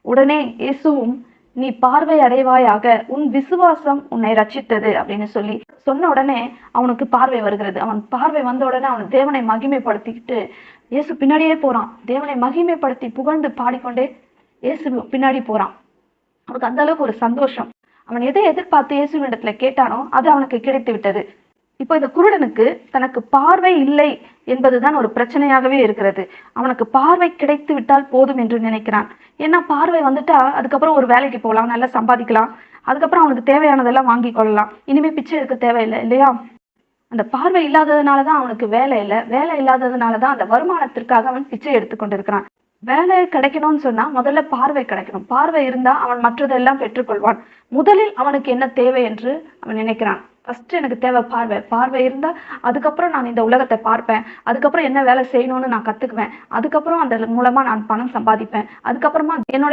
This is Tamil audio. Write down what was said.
உடனே இயேசுவும், நீ பார்வை அடைவாயாக, உன் விசுவாசம் உன்னை ரட்சித்தது அப்படின்னு சொல்லி சொன்ன உடனே அவனுக்கு பார்வை வருகிறது. அவன் பார்வை வந்த உடனே அவன் தேவனை மகிமைப்படுத்திக்கிட்டு இயேசு பின்னாடியே போறான். தேவனை மகிமைப்படுத்தி புகழ்ந்து பாடிக்கொண்டே இயேசு பின்னாடி போறான். அவனுக்கு அந்த அளவுக்கு ஒரு சந்தோஷம். அவன் எதை எதிர்பார்த்து இயேசுவினிடத்துல கேட்டானோ அது அவனுக்கு கிடைத்து விட்டது. இப்போ இந்த குருடனுக்கு தனக்கு பார்வை இல்லை என்பதுதான் ஒரு பிரச்சனையாகவே இருக்கிறது. அவனுக்கு பார்வை கிடைத்து விட்டால் போதும் என்று நினைக்கிறான். ஏன்னா பார்வை வந்துட்டா அதுக்கப்புறம் ஒரு வேலைக்கு போகலாம், நல்லா சம்பாதிக்கலாம், அதுக்கப்புறம் அவனுக்கு தேவையானதெல்லாம் வாங்கி கொள்ளலாம், இனிமே பிச்சை எடுக்க தேவையில்லை இல்லையா? அந்த பார்வை இல்லாததுனாலதான் அவனுக்கு வேலை இல்லை, வேலை இல்லாததுனாலதான் அந்த வருமானத்திற்காக அவன் பிச்சை எடுத்து கொண்டிருக்கிறான். வேலை கிடைக்கணும்னு சொன்னா முதல்ல பார்வை கிடைக்கணும். பார்வை இருந்தா அவன் மற்றதெல்லாம் பெற்றுக்கொள்வான். முதலில் அவனுக்கு என்ன தேவை என்று அவன் நினைக்கிறான். ஃபர்ஸ்ட் எனக்கு தேவை பார்வை. பார்வை இருந்தா அதுக்கப்புறம் நான் இந்த உலகத்தை பார்ப்பேன், அதுக்கப்புறம் என்ன வேலை செய்யணும்னு நான் கத்துக்குவேன், அதுக்கப்புறம் அந்த மூலமா நான் பணம் சம்பாதிப்பேன், அதுக்கப்புறமா என்னுடைய